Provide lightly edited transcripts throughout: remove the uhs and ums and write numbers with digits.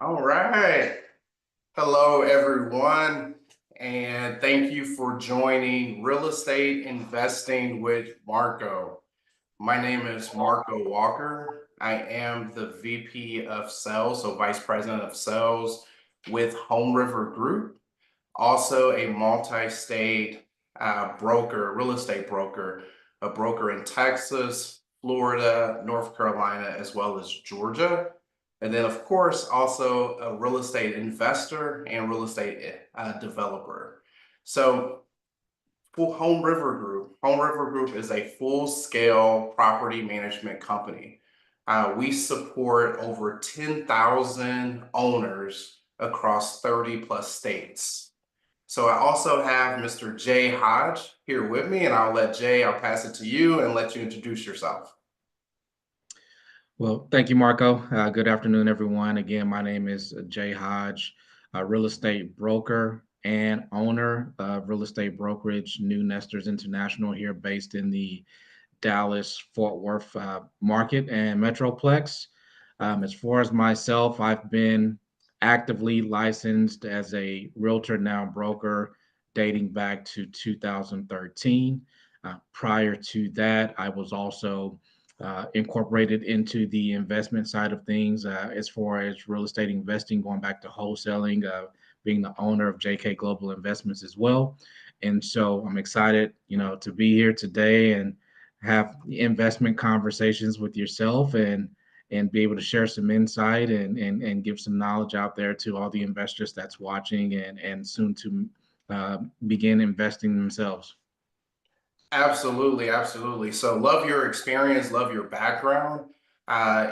All right. Hello, everyone, and thank you for joining Real Estate Investing with Marco. My name is Marco Walker. I am the VP of Sales, so Vice President of Sales with HomeRiver Group, also a multi-state broker, real estate broker, a broker in Texas, Florida, North Carolina, as well as Georgia. And then, of course, also a real estate investor and real estate developer. So, Home River Group is a full scale property management company. We support over 10,000 owners across 30 plus states. So I also have Mr. Jay Hodge here with me, and I'll pass it to you and let you introduce yourself. Well, thank you, Marco. Good afternoon, everyone. Again, my name is Jay Hodge, a real estate broker and owner of real estate brokerage, New Nestors International, here based in the Dallas Fort Worth market and Metroplex. As far as myself, I've been actively licensed as a realtor, now broker, dating back to 2013. Prior to that, I was also incorporated into the investment side of things as far as real estate investing, going back to wholesaling, being the owner of JK Global Investments as well. And so I'm excited, to be here today and have investment conversations with yourself and be able to share some insight and give some knowledge out there to all the investors that's watching and soon to begin investing themselves. Absolutely, absolutely. So, love your experience, love your background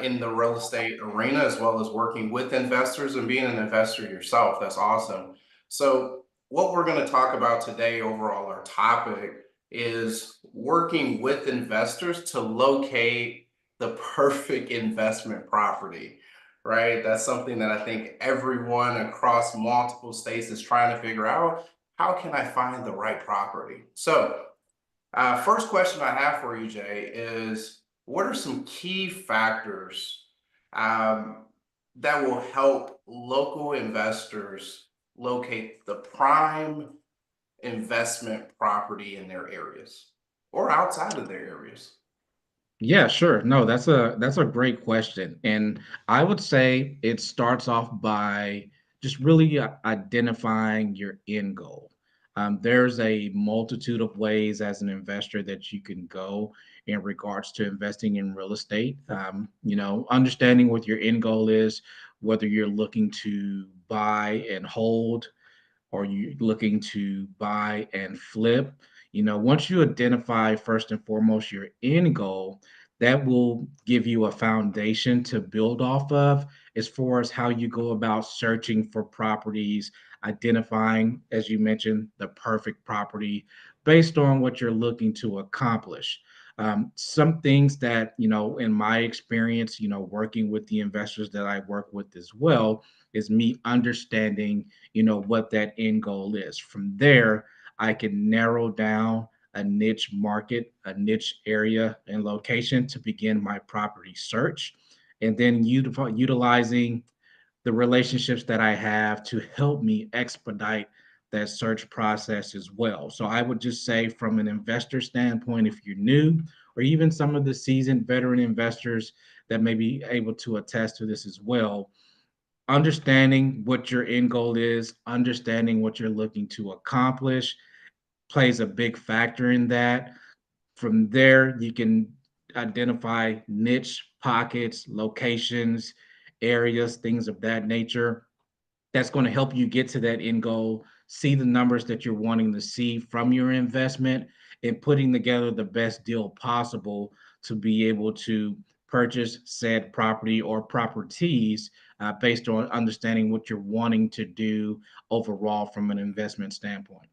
in the real estate arena, as well as working with investors and being an investor yourself. That's awesome. So, what we're going to talk about today, overall, our topic is working with investors to locate the perfect investment property, right? That's something that I think everyone across multiple states is trying to figure out. How can I find the right property? So, first question I have for you, Jay, is what are some key factors um, that will help local investors locate the prime investment property in their areas or outside of their areas? Yeah, sure. No, that's a great question. And I would say it starts off by just really identifying your end goal. There's a multitude of ways as an investor that you can go in regards to investing in real estate. Understanding what your end goal is, whether you're looking to buy and hold, or you looking to buy and flip. Once you identify first and foremost your end goal, that will give you a foundation to build off of as far as how you go about searching for properties, identifying, as you mentioned, the perfect property based on what you're looking to accomplish. Some things that, in my experience, working with the investors that I work with as well, is me understanding what that end goal is. From there, I can narrow down a niche market, a niche area and location to begin my property search, and then utilizing the relationships that I have to help me expedite that search process as well. So I would just say, from an investor standpoint, if you're new, or even some of the seasoned veteran investors that may be able to attest to this as well, understanding what your end goal is, understanding what you're looking to accomplish plays a big factor in that. From there, you can identify niche pockets, locations, areas, things of that nature. That's going to help you get to that end goal, see the numbers that you're wanting to see from your investment, and putting together the best deal possible to be able to purchase said property or properties based on understanding what you're wanting to do overall from an investment standpoint.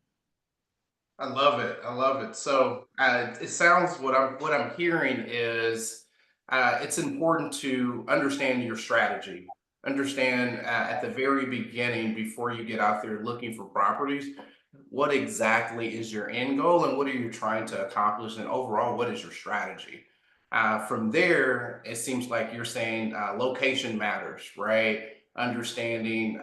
I love it. I love it. So it sounds what I'm hearing is it's important to understand your strategy. Understand at the very beginning before you get out there looking for properties, what exactly is your end goal and what are you trying to accomplish, and overall, what is your strategy? From there, it seems like you're saying location matters, right? understanding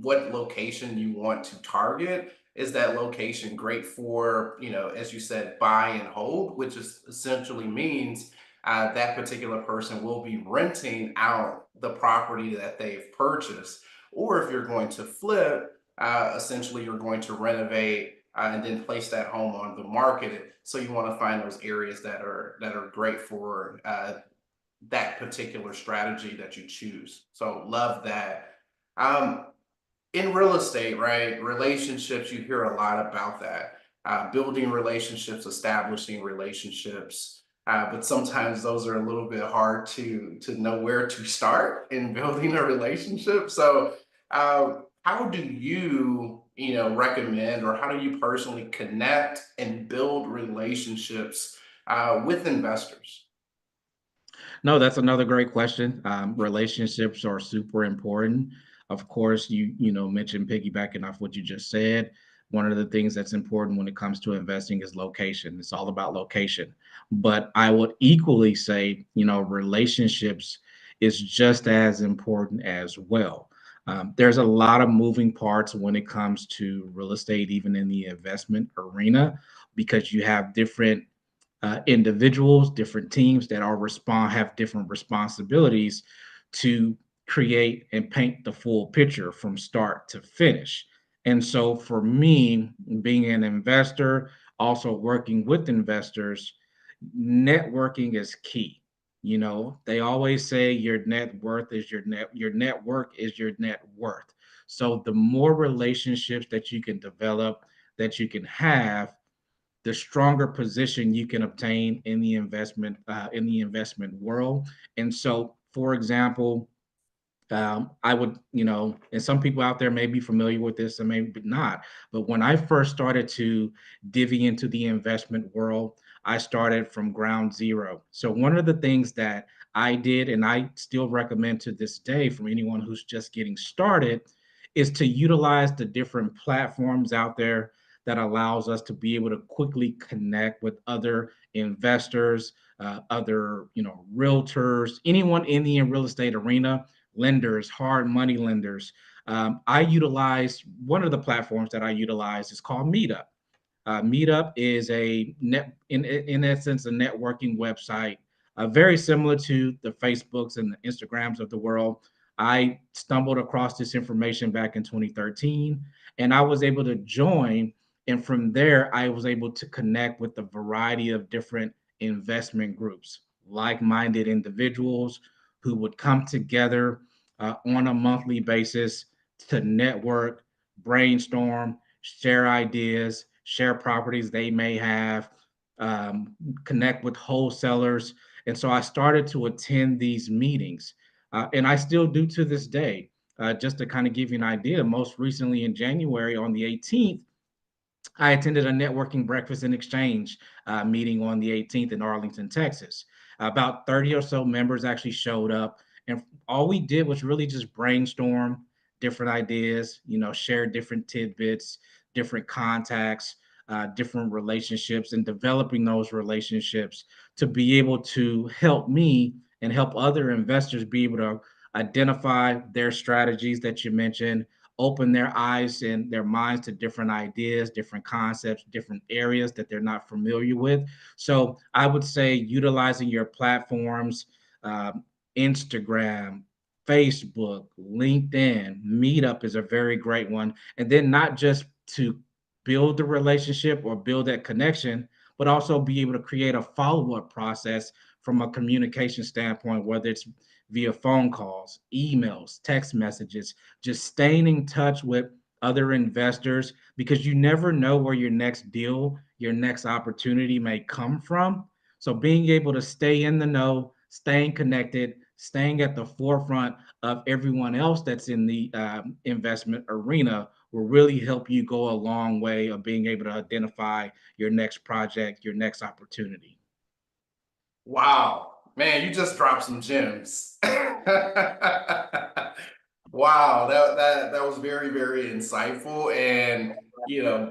what location you want to target. Is that location great for, as you said, buy and hold, which is essentially means that particular person will be renting out the property that they've purchased. Or if you're going to flip, essentially you're going to renovate and then place that home on the market. So you want to find those areas that are great for that particular strategy that you choose. So love that. Um, in real estate, right? Relationships, you hear a lot about that. Building relationships, establishing relationships. But sometimes those are a little bit hard to know where to start in building a relationship. So, how do recommend, or how do you personally connect and build relationships with investors? No, that's another great question. Relationships are super important. Of course, you mentioned piggybacking off what you just said. One of the things that's important when it comes to investing is location. It's all about location. But I would equally say, relationships is just as important as well. There's a lot of moving parts when it comes to real estate, even in the investment arena, because you have different individuals, different teams that have different responsibilities to create and paint the full picture from start to finish. And so for me, being an investor, also working with investors, networking is key. They always say your net worth is your network is your net worth. So the more relationships that you can develop, that you can have, the stronger position you can obtain in the investment world. And so, for example, I would, and some people out there may be familiar with this and maybe not. But when I first started to divvy into the investment world, I started from ground zero. So one of the things that I did, and I still recommend to this day from anyone who's just getting started, is to utilize the different platforms out there that allows us to be able to quickly connect with other investors, other, realtors, anyone in the real estate arena, lenders, hard money lenders. I utilize one of the platforms that I utilize is called Meetup. Meetup is in essence, a networking website, very similar to the Facebooks and the Instagrams of the world. I stumbled across this information back in 2013, and I was able to join. And from there, I was able to connect with a variety of different investment groups, like-minded individuals who would come together on a monthly basis to network, brainstorm, share ideas, share properties they may have, connect with wholesalers. And so I started to attend these meetings, and I still do to this day. Just to kind of give you an idea, most recently in January on the 18th, I attended a networking breakfast and exchange meeting on the 18th in Arlington, Texas. About 30 or so members actually showed up, and all we did was really just brainstorm different ideas, share different tidbits, different contacts, different relationships, and developing those relationships to be able to help me and help other investors be able to identify their strategies that you mentioned, open their eyes and their minds to different ideas, different concepts, different areas that they're not familiar with. So I would say utilizing your platforms, um, Instagram, Facebook, LinkedIn, Meetup is a very great one. And then not just to build the relationship or build that connection, but also be able to create a follow up process from a communication standpoint, whether it's via phone calls, emails, text messages, just staying in touch with other investors, because you never know where your next deal, your next opportunity may come from. So being able to stay in the know, staying connected, staying at the forefront of everyone else that's in the investment arena will really help you go a long way of being able to identify your next project, your next opportunity. Wow, man, you just dropped some gems. Wow, that was very, very insightful, and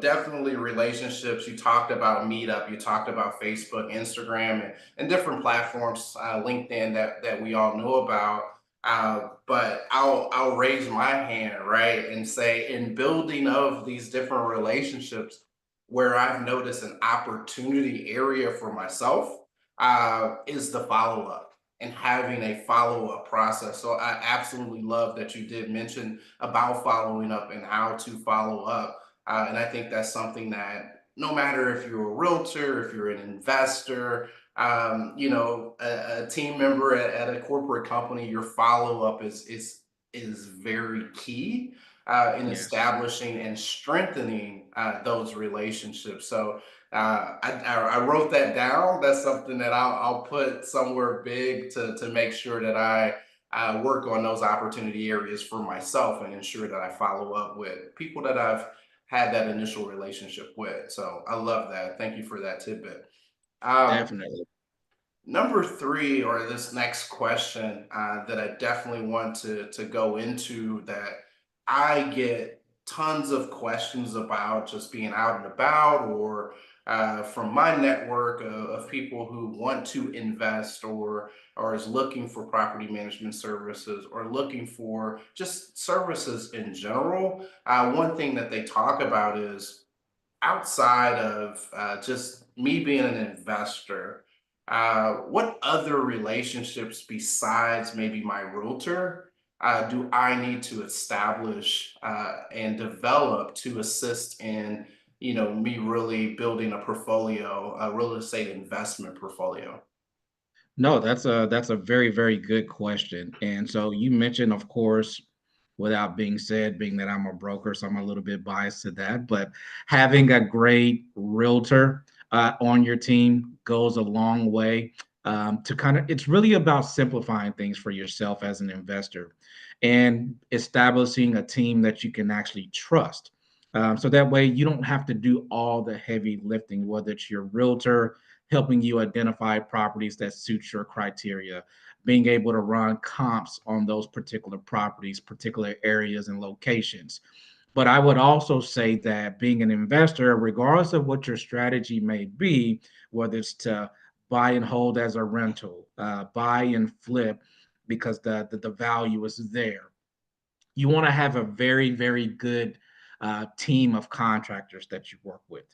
definitely relationships. You talked about Meetup, you talked about Facebook, Instagram, and different platforms, LinkedIn that we all know about. But I'll raise my hand, right, and say in building of these different relationships where I've noticed an opportunity area for myself is the follow up and having a follow up process. So I absolutely love that you did mention about following up and how to follow up. And I think that's something that no matter if you're a realtor, if you're an investor, a team member at a corporate company, your follow up is very key in Yes, establishing and strengthening those relationships. So I wrote that down. That's something that I'll put somewhere big to make sure that I work on those opportunity areas for myself and ensure that I follow up with people that I've had that initial relationship with. So I love that. Thank you for that tidbit. Um, definitely. Number three, or this next question that I definitely want to go into that I get tons of questions about just being out and about, or from my network of people who want to invest or is looking for property management services or looking for just services in general. One thing that they talk about is outside of just me being an investor, what other relationships besides maybe my realtor do I need to establish and develop to assist in, me really building a portfolio, a real estate investment portfolio? No, that's a very, very good question. And so you mentioned, of course, without being said, being that I'm a broker, so I'm a little bit biased to that, but having a great realtor on your team goes a long way to kind of, it's really about simplifying things for yourself as an investor and establishing a team that you can actually trust. So that way you don't have to do all the heavy lifting, whether it's your realtor helping you identify properties that suit your criteria, being able to run comps on those particular properties, particular areas and locations. But I would also say that being an investor, regardless of what your strategy may be, whether it's to buy and hold as a rental, buy and flip because the value is there, you want to have a very, very good team of contractors that you work with.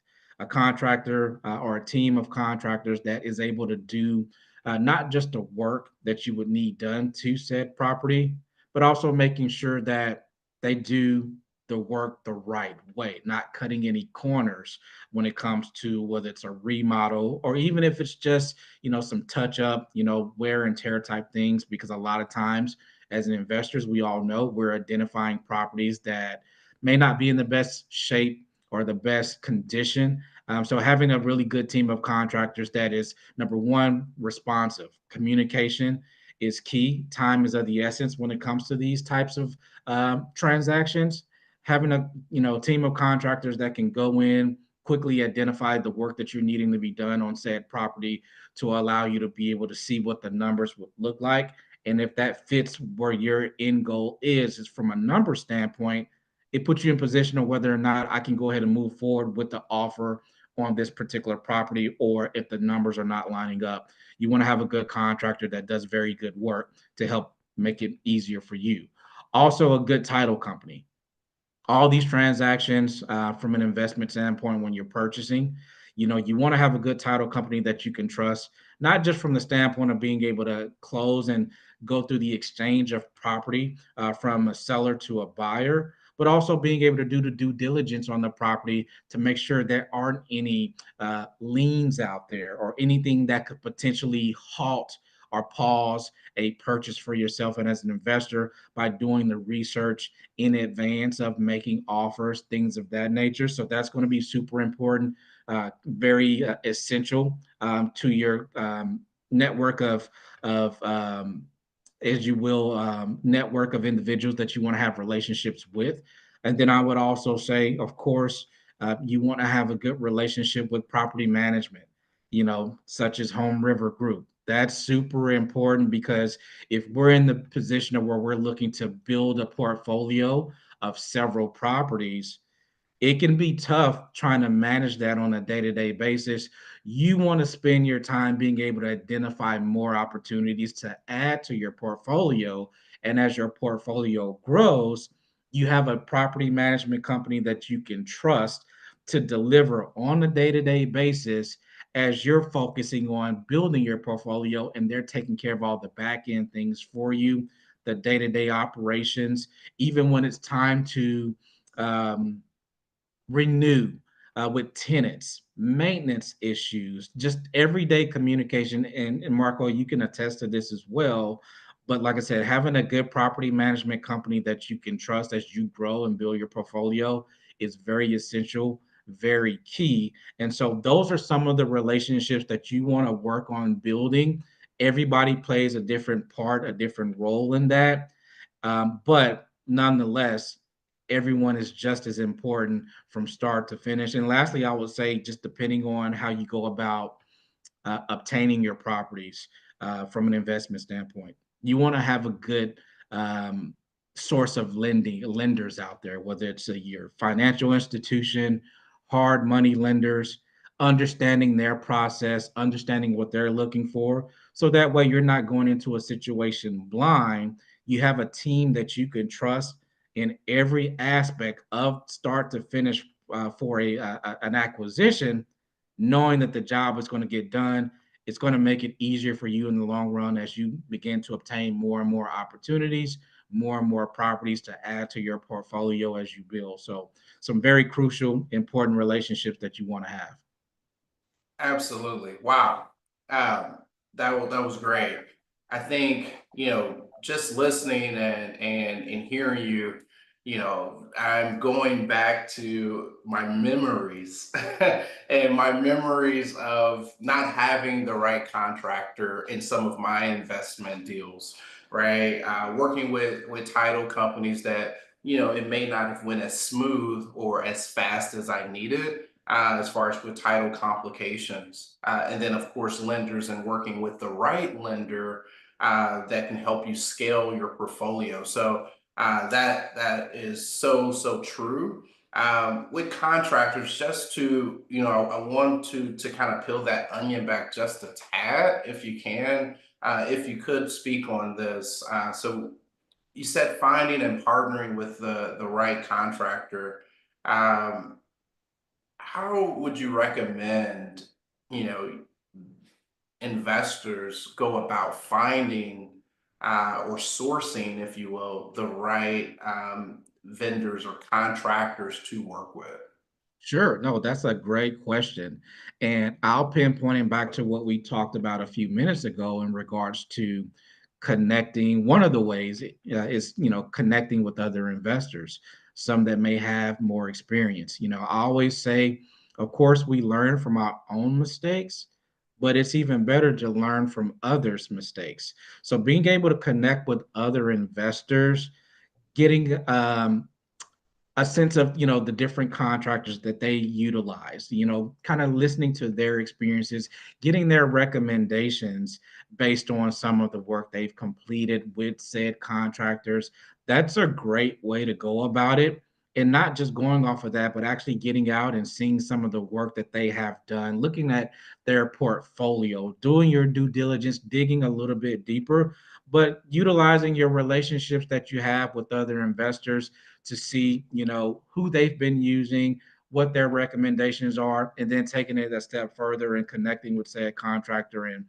A contractor or a team of contractors that is able to do not just the work that you would need done to said property, but also making sure that they do the work the right way, not cutting any corners when it comes to whether it's a remodel or even if it's just, some touch up, wear and tear type things, because a lot of times as an investors, we all know we're identifying properties that may not be in the best shape or the best condition. So having a really good team of contractors that is number one, responsive. Communication is key. Time is of the essence when it comes to these types of transactions. Having a team of contractors that can go in, quickly identify the work that you're needing to be done on said property to allow you to be able to see what the numbers would look like, and if that fits where your end goal is from a number standpoint, it puts you in position of whether or not I can go ahead and move forward with the offer on this particular property, or if the numbers are not lining up. You want to have a good contractor that does very good work to help make it easier for you. Also, a good title company. All these transactions from an investment standpoint, when you're purchasing, you want to have a good title company that you can trust, not just from the standpoint of being able to close and go through the exchange of property from a seller to a buyer, but also being able to do the due diligence on the property to make sure there aren't any liens out there or anything that could potentially halt or pause a purchase for yourself and as an investor by doing the research in advance of making offers, things of that nature. So that's going to be super important, very essential to your network of as you will, network of individuals that you want to have relationships with. And then I would also say, of course, you want to have a good relationship with property management, such as HomeRiver Group. That's super important because if we're in the position of where we're looking to build a portfolio of several properties, it can be tough trying to manage that on a day-to-day basis. You want to spend your time being able to identify more opportunities to add to your portfolio And as your portfolio grows, you have a property management company that you can trust to deliver on a day-to-day basis as you're focusing on building your portfolio, and they're taking care of all the back end things for you, the day-to-day operations, even when it's time to um, renew with tenants, maintenance issues, just everyday communication. And Marco, you can attest to this as well. But like I said, having a good property management company that you can trust as you grow and build your portfolio is very essential, very key. And so those are some of the relationships that you want to work on building. Everybody plays a different part, a different role in that. But nonetheless, everyone is just as important from start to finish. And lastly, I would say, just depending on how you go about obtaining your properties from an investment standpoint, you want to have a good um, source of lenders out there, whether it's your financial institution, hard money lenders, understanding their process, understanding what they're looking for. So that way you're not going into a situation blind. You have a team that you can trust in every aspect of start to finish for an acquisition, knowing that the job is going to get done. It's going to make it easier for you in the long run as you begin to obtain more and more opportunities, more and more properties to add to your portfolio as you build. So, some very crucial, important relationships that you want to have. Absolutely. Wow. Um, that was great. I think, just listening and hearing you, I'm going back to my memories and my memories of not having the right contractor in some of my investment deals, right? Working with title companies that, it may not have went as smooth or as fast as I needed, as far as with title complications. And then, of course, lenders and working with the right lender that can help you scale your portfolio. So that is so true. With contractors, just to I want to kind of peel that onion back just a tad, if you can, if you could speak on this. So you said finding and partnering with the right contractor. Um, how would you recommend, you know, investors go about finding or sourcing, if you will, the right vendors or contractors to work with? Sure. No, that's a great question. And I'll pinpoint it back to what we talked about a few minutes ago in regards to connecting. One of the ways is, connecting with other investors, some that may have more experience. I always say, of course, we learn from our own mistakes, but it's even better to learn from others' mistakes. So being able to connect with other investors, getting a sense of the different contractors that they utilize, kind of listening to their experiences, getting their recommendations based on some of the work they've completed with said contractors. That's a great way to go about it, and not just going off of that, but actually getting out and seeing some of the work that they have done, looking at their portfolio, doing your due diligence, digging a little bit deeper, but utilizing your relationships that you have with other investors to see, who they've been using, what their recommendations are, and then taking it a step further and connecting with, say, a contractor, and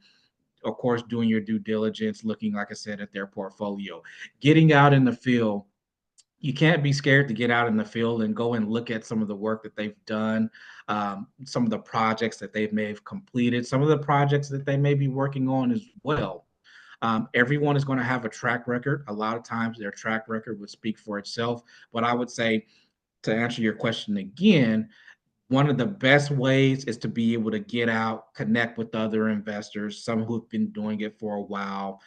of course, doing your due diligence, looking, like I said, at their portfolio, getting out in the field. You can't be scared to get out in the field and go and look at some of the work that they've done, some of the projects that they may have completed, some of the projects that they may be working on as well. Everyone is going to have a track record. A lot of times their track record would speak for itself. But I would say, to answer your question again, one of the best ways is to be able to get out, connect with other investors, some who've been doing it for a while.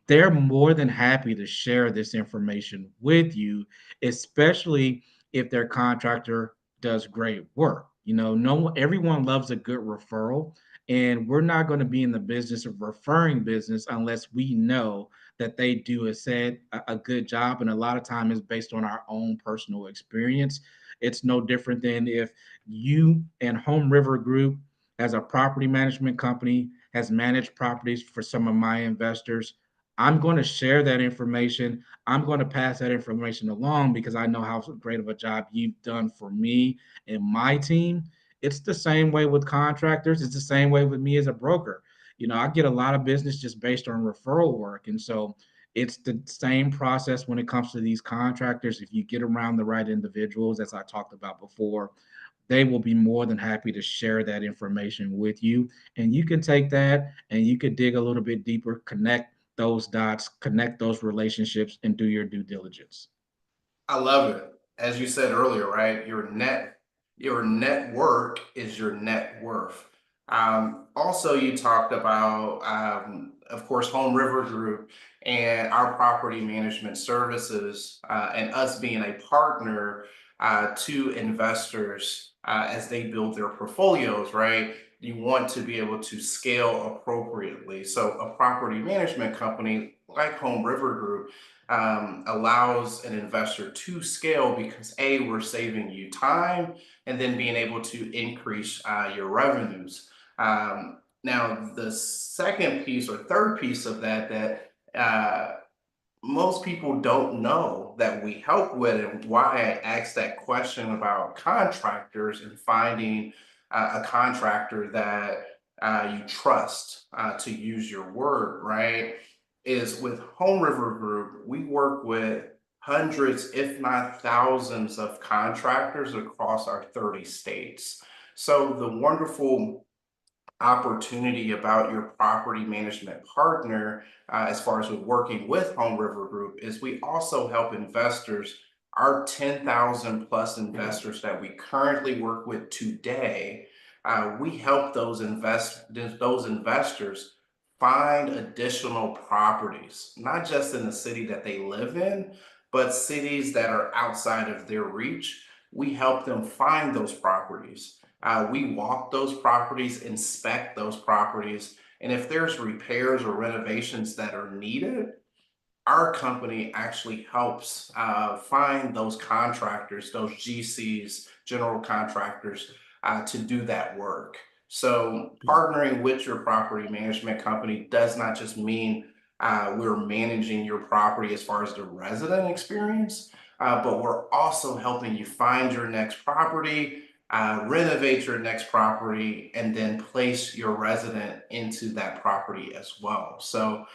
They're more than happy to share this information with you, especially if their contractor does great work. No everyone loves a good referral, and we're not going to be in the business of referring business unless we know that they do, as said, a good job. And a lot of time is based on our own personal experience. It's no different than if you and Home River Group, as a property management company, has managed properties for some of my investors. I'm going to share that information. I'm going to pass that information along because I know how great of a job you've done for me and my team. It's the same way with contractors. It's the same way with me as a broker. I get a lot of business just based on referral work. And so it's the same process when it comes to these contractors. If you get around the right individuals, as I talked about before, they will be more than happy to share that information with you. And you can take that and you could dig a little bit deeper, connect those dots, connect those relationships, and do your due diligence. I love it. As you said earlier, right? Your network is your net worth. Also, you talked about, of course, Home River Group and our property management services, and us being a partner to investors as they build their portfolios, right? You want to be able to scale appropriately. So, a property management company like Home River Group allows an investor to scale because we're saving you time and then being able to increase your revenues. Now, the second piece or third piece of that most people don't know that we help with, and why I asked that question about contractors and finding a contractor that you trust to use your word, right? Is with Home River Group, we work with hundreds, if not thousands, of contractors across our 30 states. So the wonderful opportunity about your property management partner, as far as with working with Home River Group, is we also help investors. Our 10,000 plus investors that we currently work with today, we help those investors find additional properties, not just in the city that they live in, but cities that are outside of their reach. We help them find those properties. We walk those properties, inspect those properties, and if there's repairs or renovations that are needed, our company actually helps find those contractors, those GCs, general contractors, to do that work. So, partnering with your property management company does not just mean we're managing your property as far as the resident experience, but we're also helping you find your next property, renovate your next property, and then place your resident into that property as well. So,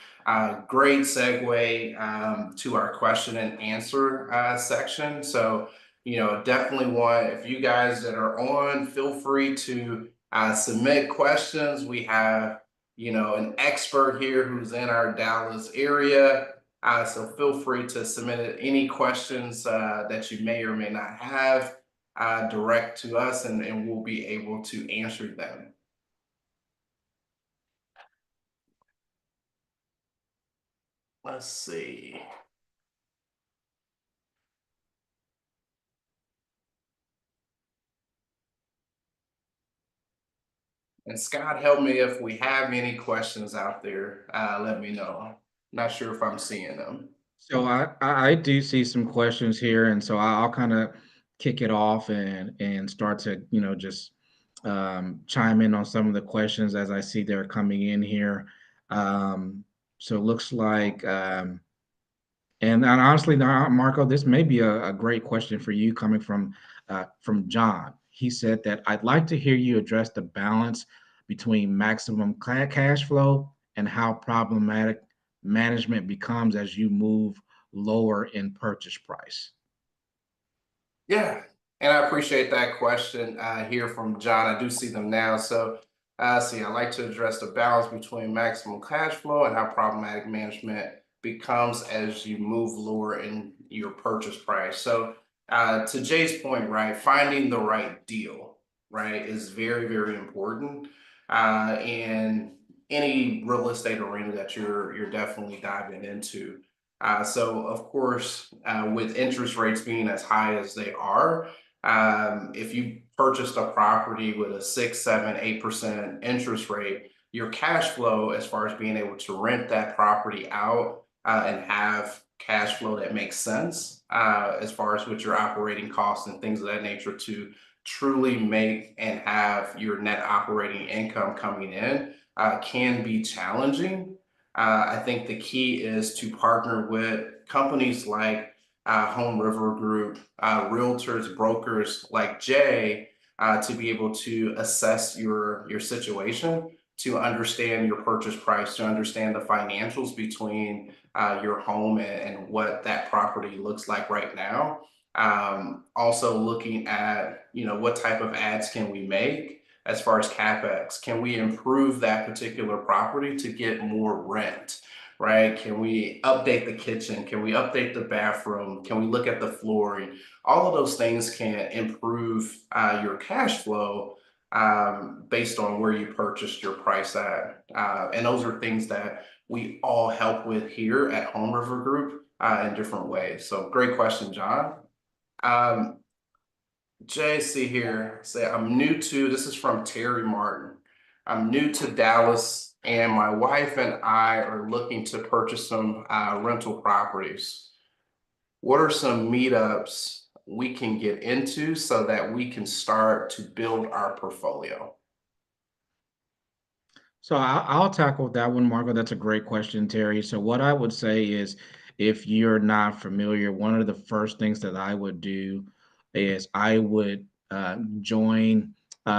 great segue to our question and answer section. So, definitely want, if you guys that are on, feel free to submit questions. We have, an expert here who's in our Dallas area. So feel free to submit any questions that you may or may not have direct to us, and we'll be able to answer them. Let's see. And Scott, help me if we have any questions out there. Let me know. Not sure if I'm seeing them. So I do see some questions here, and so I'll kind of kick it off and start to just chime in on some of the questions as I see they're coming in here. So it looks like and honestly, now, Marco, this may be a great question for you coming from John. He said that I'd like to hear you address the balance between maximum cash flow and how problematic management becomes as you move lower in purchase price. Yeah, and I appreciate that question here from John. I do see them now. So, I like to address the balance between maximum cash flow and how problematic management becomes as you move lower in your purchase price. So, to Jay's point, right, finding the right deal, right, is very, very important in any real estate arena that you're definitely diving into. So, of course, with interest rates being as high as they are, if you purchased a property with a 6, 7, 8% interest rate, your cash flow, as far as being able to rent that property out and have cash flow that makes sense, as far as with your operating costs and things of that nature, to truly make and have your net operating income coming in, can be challenging. I think the key is to partner with companies like HomeRiver Group, realtors, brokers like Jay, to be able to assess your situation, to understand your purchase price, to understand the financials between your home and what that property looks like right now. Also looking at, what type of ads can we make as far as capex? Can we improve that particular property to get more rent? Right? Can we update the kitchen? Can we update the bathroom? Can we look at the flooring? All of those things can improve your cash flow based on where you purchased your price at. And those are things that we all help with here at Home River Group in different ways. So, great question, John. Um, JC here. Say I'm new to this is from Terry Martin. I'm new to Dallas, and my wife and I are looking to purchase some rental properties. What are some meetups we can get into so that we can start to build our portfolio? So I'll tackle that one, Marco. That's a great question, Terry. So what I would say is, if you're not familiar, one of the first things that I would do is I would join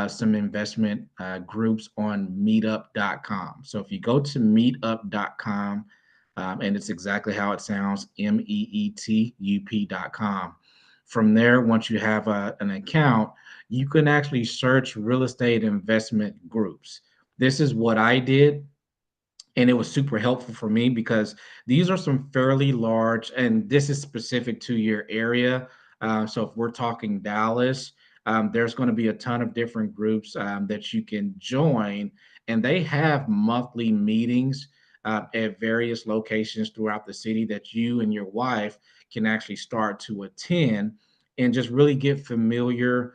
some investment groups on meetup.com. So if you go to meetup.com, and it's exactly how it sounds, meetup.com. From there, once you have an account, you can actually search real estate investment groups. This is what I did, and it was super helpful for me because these are some fairly large, and this is specific to your area. So if we're talking Dallas, there's going to be a ton of different groups that you can join, and they have monthly meetings at various locations throughout the city that you and your wife can actually start to attend and just really get familiar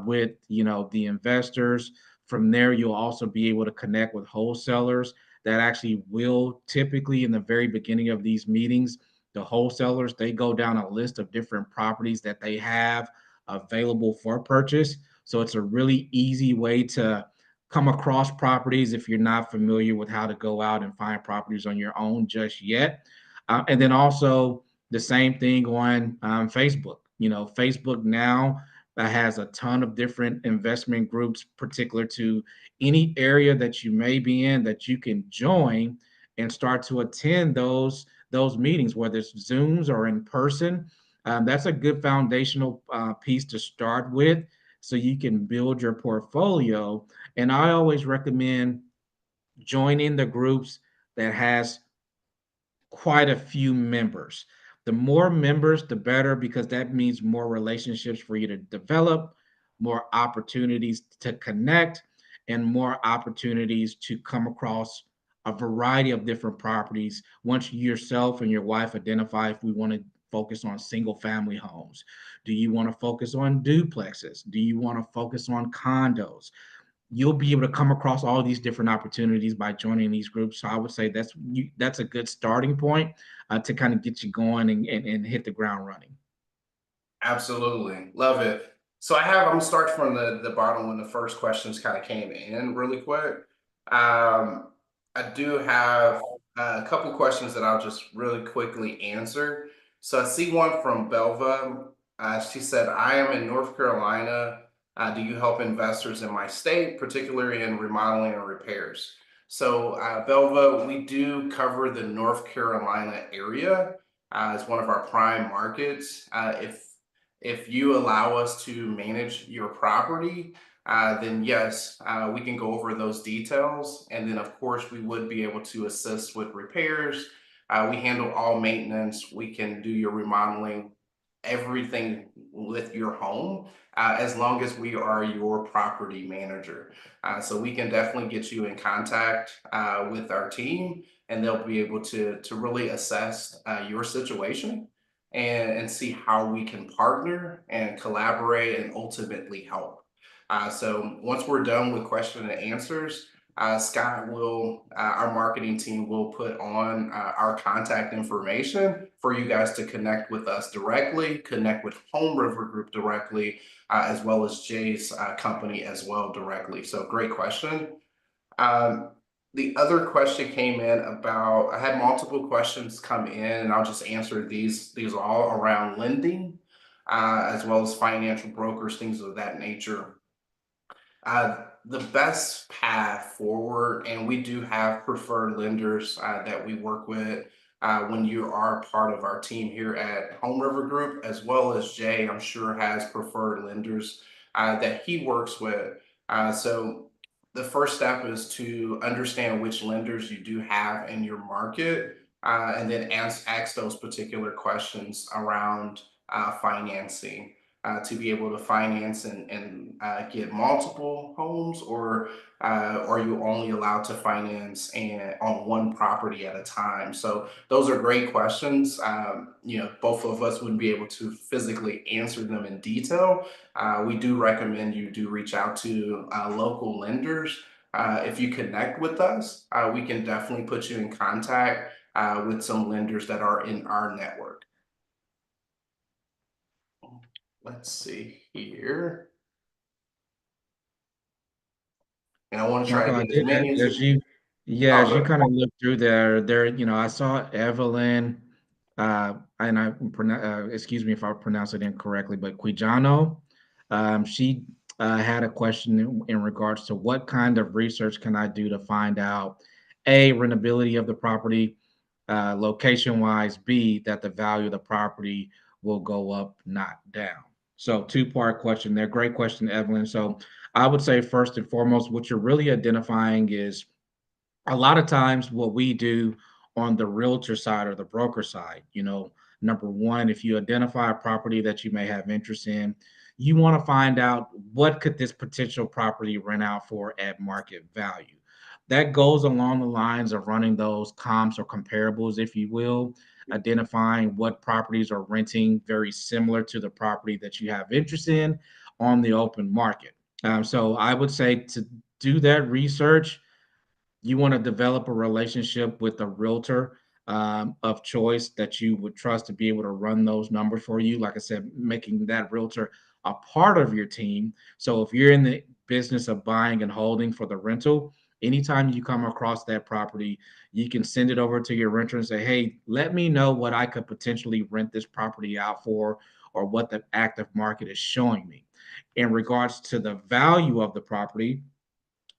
with the investors. From there, you'll also be able to connect with wholesalers that actually will typically, in the very beginning of these meetings, the wholesalers, they go down a list of different properties that they have available for purchase. So it's a really easy way to come across properties if you're not familiar with how to go out and find properties on your own just yet. And then also the same thing on Facebook. Facebook now has a ton of different investment groups particular to any area that you may be in that you can join and start to attend those meetings, whether it's Zooms or in person. That's a good foundational piece to start with, so you can build your portfolio. And I always recommend joining the groups that has quite a few members. The more members, the better, because that means more relationships for you to develop, more opportunities to connect, and more opportunities to come across a variety of different properties. Once you yourself and your wife identify if we want to focus on single family homes, do you want to focus on duplexes? Do you want to focus on condos? You'll be able to come across all these different opportunities by joining these groups. So I would say that's a good starting point to kind of get you going and hit the ground running. Absolutely. Love it. So I'm gonna start from the bottom when the first questions kind of came in really quick. I do have a couple questions that I'll just really quickly answer. So I see one from Belva. She said, I am in North Carolina. Do you help investors in my state, particularly in remodeling and repairs? So, Belva, we do cover the North Carolina area as one of our prime markets. If you allow us to manage your property, then yes, we can go over those details. And then, of course, we would be able to assist with repairs. We handle all maintenance. We can do your remodeling, everything with your home, as long as we are your property manager. So we can definitely get you in contact with our team, and they'll be able to really assess your situation and see how we can partner and collaborate and ultimately help. So once we're done with question and answers, our marketing team will put on our contact information for you guys to connect with us directly, connect with Home River Group directly, as well as Jay's company as well directly. So great question. Um, The other question came in about, I had multiple questions come in, and I'll just answer these. These are all around lending, as well as financial brokers, things of that nature. The best path forward, and we do have preferred lenders that we work with when you are part of our team here at Home River Group, as well as Jay, I'm sure has preferred lenders that he works with. So the first step is to understand which lenders you do have in your market, and then ask those particular questions around financing to be able to finance and get multiple homes, or are you only allowed to finance on one property at a time? So those are great questions. Both of us wouldn't be able to physically answer them in detail. We do recommend you do reach out to local lenders. If you connect with us, we can definitely put you in contact with some lenders that are in our network. Let's see here. And I want to try Michael, to I get as did many as as we. you, yeah, Oh, as you good. kind of look through there, I saw Evelyn, and excuse me if I pronounce it incorrectly, but Quijano, she had a question in regards to what kind of research can I do to find out A, rentability of the property, location wise, B, that the value of the property will go up, not down. So two-part question there. Great question, Evelyn. So I would say first and foremost, what you're really identifying is a lot of times what we do on the realtor side or the broker side, number one, if you identify a property that you may have interest in, you want to find out what could this potential property rent out for at market value. That goes along the lines of running those comps or comparables, if you will, identifying what properties are renting very similar to the property that you have interest in on the open market. So I would say to do that research, you want to develop a relationship with a realtor of choice that you would trust to be able to run those numbers for you. Like I said, making that realtor a part of your team. So if you're in the business of buying and holding for the rental, anytime you come across that property, you can send it over to your renter and say, hey, let me know what I could potentially rent this property out for, or what the active market is showing me. In regards to the value of the property,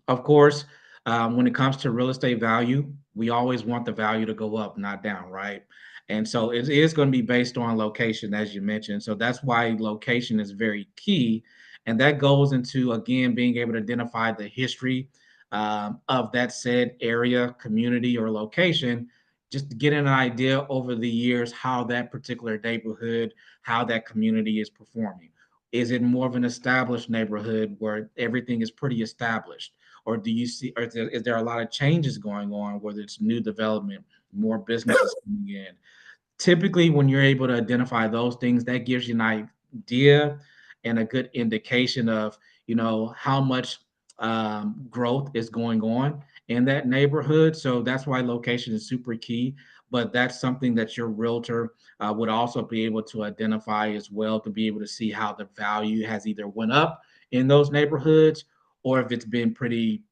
of course, when it comes to real estate value, we always want the value to go up, not down, right? And so it is going to be based on location, as you mentioned. So that's why location is very key. And that goes into, again, being able to identify the history of that said area, community, or location, just to get an idea over the years how that particular neighborhood, how that community is performing. Is it more of an established neighborhood where everything is pretty established? Or do you see, or is there a lot of changes going on, whether it's new development, more businesses coming in? Typically, when you're able to identify those things, that gives you an idea and a good indication of, how much growth is going on in that neighborhood. So that's why location is super key. But that's something that your realtor would also be able to identify as well, to be able to see how the value has either went up in those neighborhoods, or if it's been pretty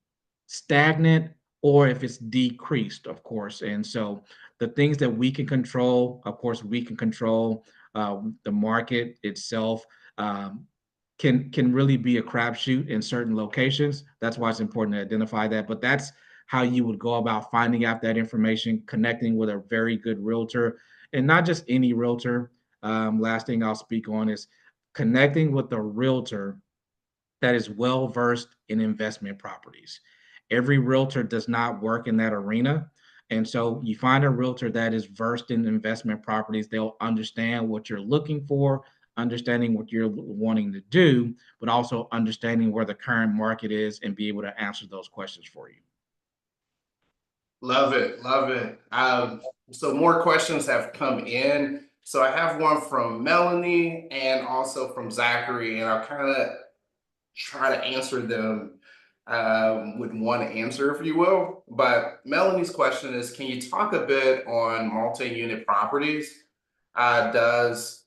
stagnant, or if it's decreased, of course. And so the things that we can control, of course, we can control the market itself. Um, can really be a crapshoot in certain locations. That's why it's important to identify that. But that's how you would go about finding out that information, connecting with a very good realtor, and not just any realtor. Last thing I'll speak on is connecting with a realtor that is well versed in investment properties. Every realtor does not work in that arena. And so you find a realtor that is versed in investment properties, they'll understand what you're looking for, understanding what you're wanting to do, but also understanding where the current market is and be able to answer those questions for you. Love it, love it. So more questions have come in. So I have one from Melanie and also from Zachary, and I'll kind of try to answer them with one answer, if you will. But Melanie's question is, can you talk a bit on multi-unit properties? Does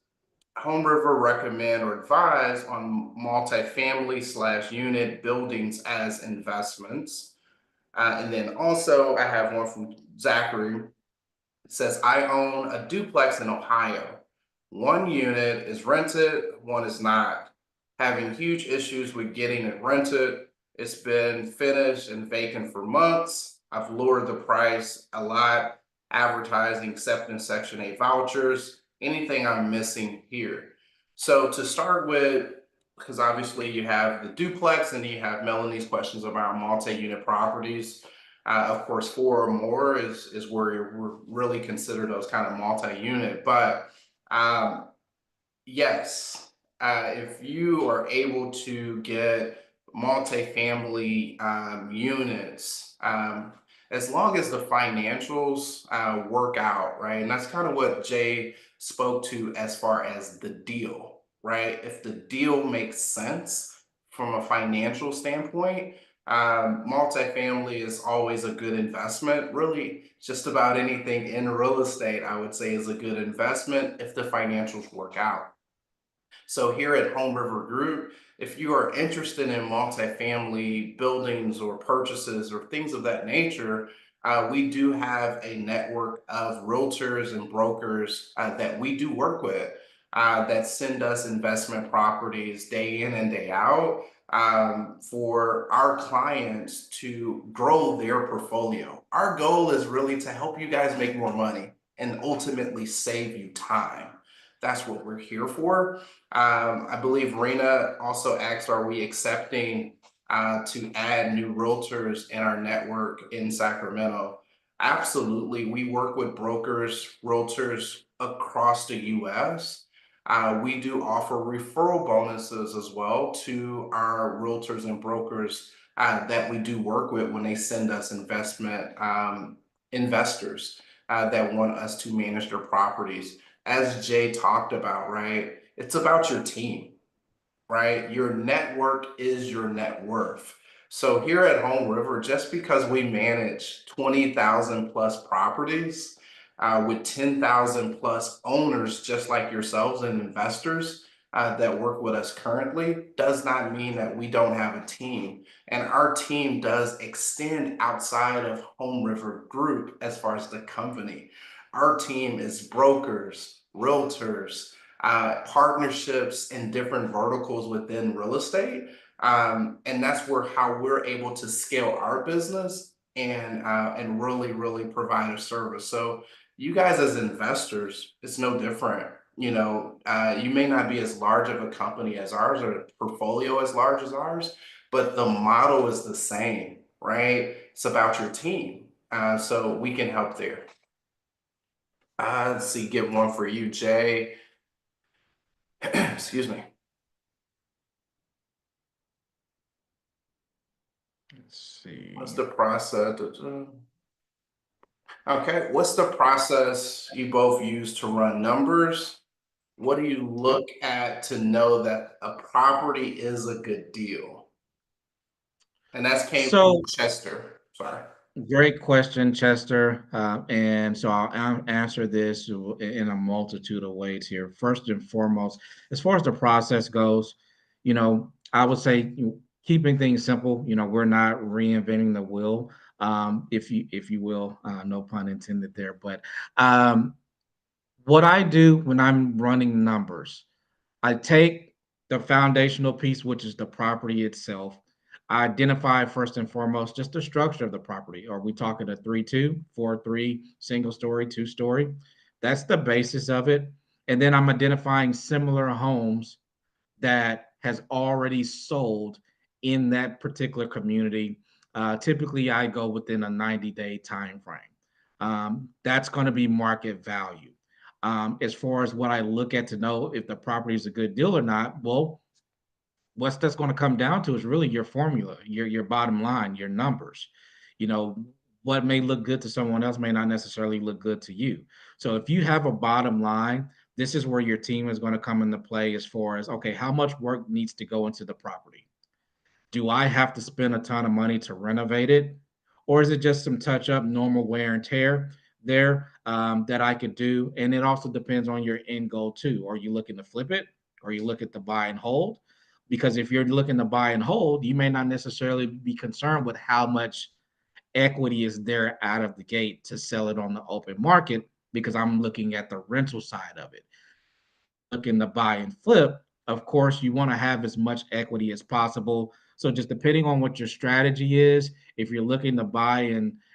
Home River recommend or advise on multifamily slash unit buildings as investments? And then also, I have one from Zachary. It says, I own a duplex in Ohio. One unit is rented, one is not. Having huge issues with getting it rented. It's been finished and vacant for months. I've lowered the price a lot, advertising, accepting Section 8 vouchers, anything I'm missing here. So, to start with, because obviously you have the duplex and you have Melanie's questions about multi unit properties. Of course, four or more is where we're really consider those kind of multi-unit. But um, yes, if you are able to get multifamily units, as long as the financials work out, right? And that's kind of what Jay spoke to as far as the deal, right? If the deal makes sense from a financial standpoint, multifamily is always a good investment. Really, just about anything in real estate, I would say, is a good investment if the financials work out. So here at Home River Group, if you are interested in multifamily buildings or purchases or things of that nature, we do have a network of realtors and brokers that we do work with that send us investment properties day in and day out for our clients to grow their portfolio. Our goal is really to help you guys make more money and ultimately save you time. That's what we're here for. I believe Rena also asked, are we accepting to add new realtors in our network in Sacramento? Absolutely. We work with brokers, realtors across the US. We do offer referral bonuses as well to our realtors and brokers that we do work with when they send us investment investors that want us to manage their properties. As Jay talked about, right? It's about your team, right? Your network is your net worth. So here at Home River, just because we manage 20,000 plus properties with 10,000 plus owners, just like yourselves and investors that work with us currently, does not mean that we don't have a team. And our team does extend outside of Home River Group as far as the company. Our team is brokers, realtors, partnerships in different verticals within real estate. And that's where how we're able to scale our business and really, really provide a service. So you guys as investors, it's no different. You may not be as large of a company as ours or a portfolio as large as ours, but the model is the same, right? It's about your team. So we can help there. Let's see, get one for you, Jay. Excuse me. Let's What's see. the process? Okay, what's the process you both use to run numbers? What do you look at to know that a property is a good deal? And that came from So Chester. Sorry. great question, Chester. And so I'll answer this in a multitude of ways here. First and foremost, as far as the process goes, I would say keeping things simple. We're not reinventing the wheel, if you will. No pun intended there. But um, what I do when I'm running numbers, I take the foundational piece, which is the property itself. I identify first and foremost just the structure of the property. Are we talking a 3-2, 4-3, single story, two-story? That's the basis of it. And then I'm identifying similar homes that has already sold in that particular community. Typically, I go within a 90-day time frame. That's going to be market value. As far as what I look at to know if the property is a good deal or not, well, what's that's going to come down to is really your formula, your bottom line, your numbers. You know, what may look good to someone else may not necessarily look good to you. So if you have a bottom line, this is where your team is going to come into play as far as okay, how much work needs to go into the property? Do I have to spend a ton of money to renovate it? Or is it just some touch up, normal wear and tear there that I could do? And it also depends on your end goal too. Are you looking to flip it? Or you look at the buy and hold? Because if you're looking to buy and hold, you may not necessarily be concerned with how much equity is there out of the gate to sell it on the open market because I'm looking at the rental side of it. Looking to buy and flip, of course, you want to have as much equity as possible. So just depending on what your strategy is, if you're looking to buy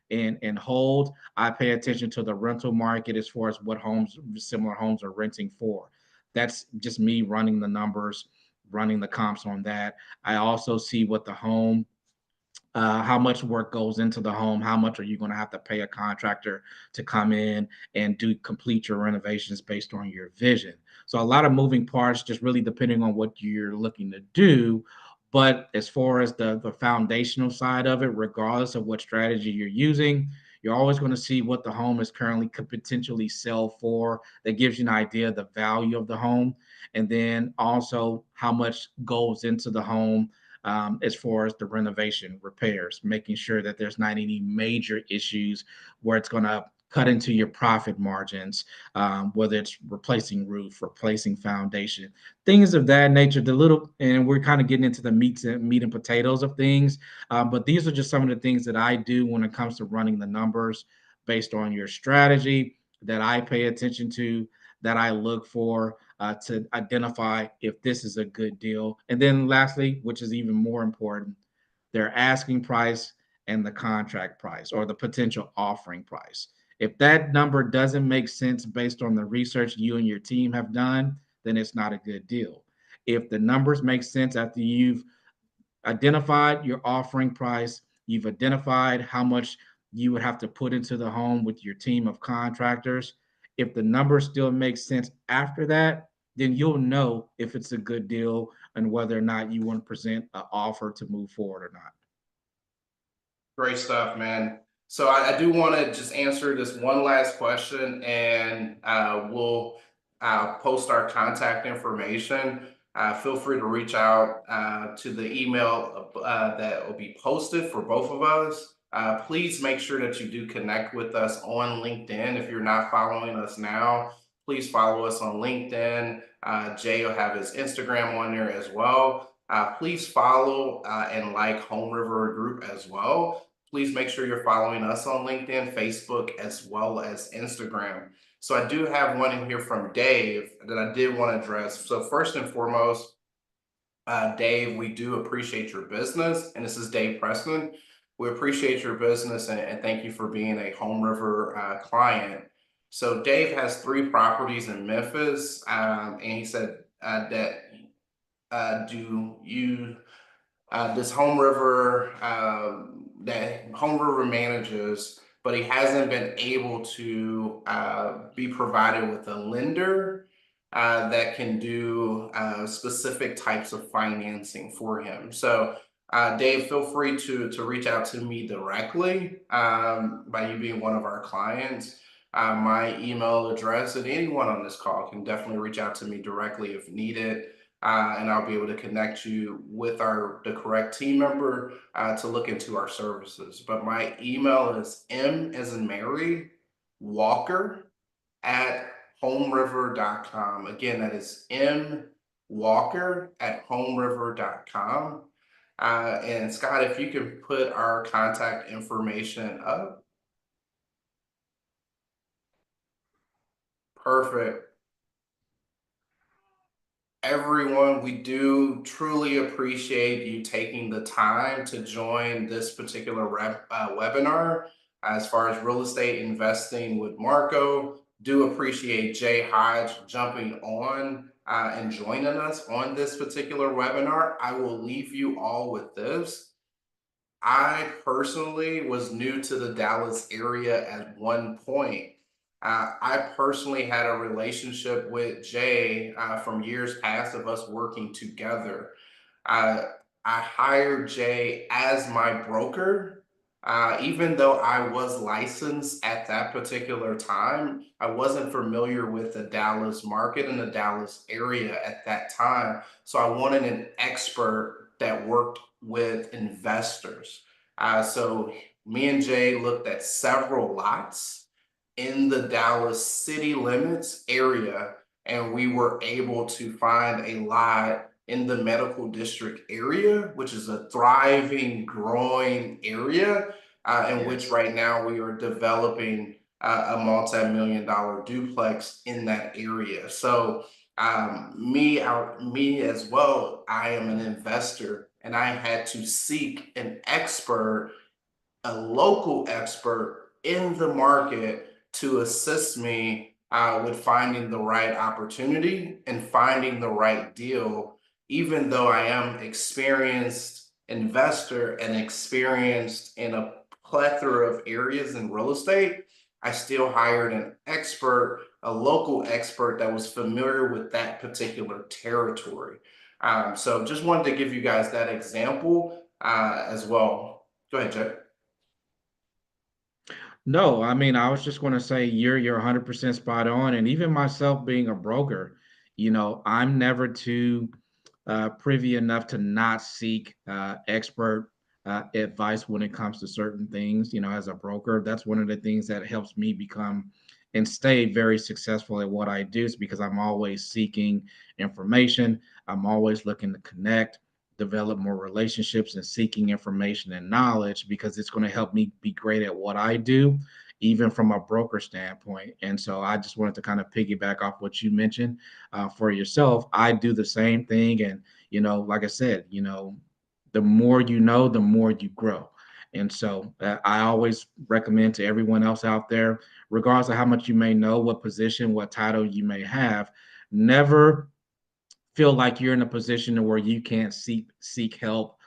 and hold, I pay attention to the rental market as far as what homes, similar homes are renting for. That's just me running the numbers, running the comps on that. I also see what the home how much work goes into the home, how much are you going to have to pay a contractor to come in and do complete your renovations based on your vision. So a lot of moving parts, just really depending on what you're looking to do. But as far as the foundational side of it, regardless of what strategy you're using, you're always going to see what the home is currently could potentially sell for. That gives you an idea of the value of the home, and then also how much goes into the home as far as the renovation, repairs, making sure that there's not any major issues where it's going to cut into your profit margins, whether it's replacing roof, replacing foundation, things of that nature. The little, and we're kind of getting into the meat and potatoes of things, but these are just some of the things that I do when it comes to running the numbers based on your strategy that I pay attention to, that I look for to identify if this is a good deal. And then lastly, which is even more important, their asking price and the contract price or the potential offering price. If that number doesn't make sense based on the research you and your team have done, then it's not a good deal. If the numbers make sense after you've identified your offering price, you've identified how much you would have to put into the home with your team of contractors. If the numbers still make sense after that, then you'll know if it's a good deal and whether or not you want to present an offer to move forward or not. Great stuff, man. So I do want to just answer this one last question, and we'll post our contact information. Feel free to reach out to the email that will be posted for both of us. Please make sure that you do connect with us on LinkedIn. If you're not following us now, please follow us on LinkedIn. Jay will have his Instagram on there as well. Please follow and like Home River Group as well. Please make sure you're following us on LinkedIn, Facebook, as well as Instagram. So I do have one in here from Dave that I did want to address. So first and foremost, Dave, we do appreciate your business. And this is Dave Preston. We appreciate your business and thank you for being a Home River client. So Dave has 3 properties in Memphis. And he said that do you this HomeRiver that HomeRiver manages, but he hasn't been able to be provided with a lender that can do specific types of financing for him. So, Dave, feel free to reach out to me directly by you being one of our clients. My email address, and anyone on this call can definitely reach out to me directly if needed, and I'll be able to connect you with the correct team member to look into our services. But my email is M as in Mary Walker at homeriver.com. Again, that is M Walker at homeriver.com. And Scott, if you can put our contact information up, perfect. Everyone, we do truly appreciate you taking the time to join this particular webinar as far as real estate investing with Marco. Do appreciate Jay Hodge jumping on and joining us on this particular webinar. I will leave you all with this. I personally was new to the Dallas area at one point. I personally had a relationship with Jay from years past of us working together. I I hired Jay as my broker. Even though I was licensed at that particular time, I wasn't familiar with the Dallas market and the Dallas area at that time. So I wanted an expert that worked with investors. So me and Jay looked at several lots in the Dallas city limits area, and we were able to find a lot in the medical district area, which is a thriving, growing area. in which Yes. right now we are developing a multi-million dollar duplex in that area. So me as well, I am an investor and I had to seek an expert, a local expert in the market to assist me with finding the right opportunity and finding the right deal. Even though I am experienced investor and experienced in a plethora of areas in real estate, I still hired an expert, a local expert that was familiar with that particular territory. So just wanted to give you guys that example as well. Go ahead, Jay. No, I mean, I was just going to say you're 100% spot on, and even myself being a broker, I'm never too privy enough to not seek expert advice when it comes to certain things. As a broker, that's one of the things that helps me become and stay very successful at what I do, is because I'm always seeking information. I'm always looking to connect, develop more relationships, and seeking information and knowledge, because it's going to help me be great at what I do, even from a broker standpoint. And so I just wanted to kind of piggyback off what you mentioned for yourself. I do the same thing. And, like I said, the more you know, the more you grow. And so I always recommend to everyone else out there, regardless of how much you may know, what position, what title you may have, never feel like you're in a position where you can't seek help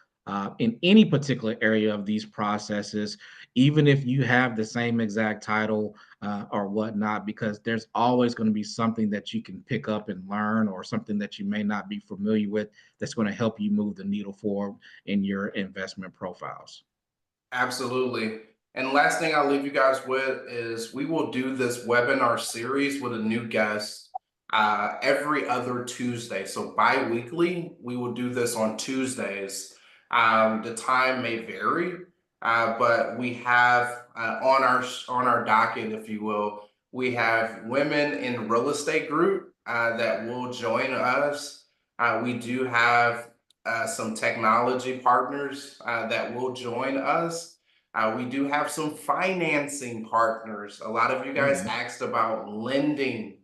in any particular area of these processes, even if you have the same exact title or whatnot, because there's always going to be something that you can pick up and learn, or something that you may not be familiar with, that's going to help you move the needle forward in your investment profiles. Absolutely. And last thing I'll leave you guys with is we will do this webinar series with a new guest every other Tuesday. So bi-weekly, we will do this on Tuesdays. The time may vary, but we have on our docket, if you will, we have women in real estate group that will join us. We do have some technology partners that will join us. We do have some financing partners. A lot of you Oh guys yeah. asked about lending.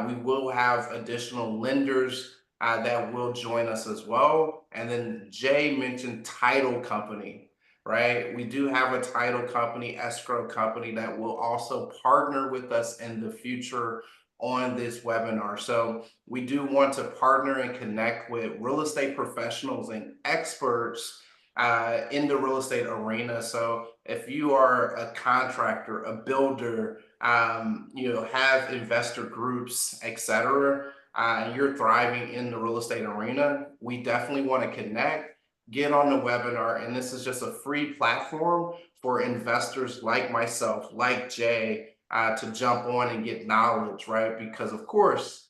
We will have additional lenders that will join us as well. And then Jay mentioned title company, right? We do have a title company, escrow company that will also partner with us in the future on this webinar. So we do want to partner and connect with real estate professionals and experts in the real estate arena. So if you are a contractor, a builder, have investor groups, etc., you're thriving in the real estate arena, we definitely want to connect. Get on the webinar, and this is just a free platform for investors like myself, like Jay, to jump on and get knowledge, right? Because, of course,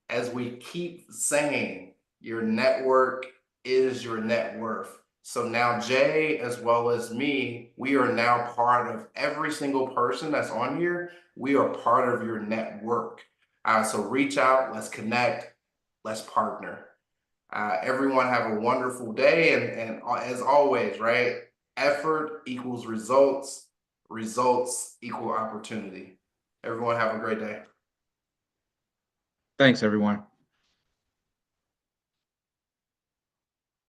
as we keep saying, your network is your net worth. So now, Jay, as well as me, we are now part of every single person that's on here. We are part of your network. So reach out, let's connect, let's partner. Everyone have a wonderful day. And as always, right? Effort equals results, results equal opportunity. Everyone have a great day. Thanks, everyone.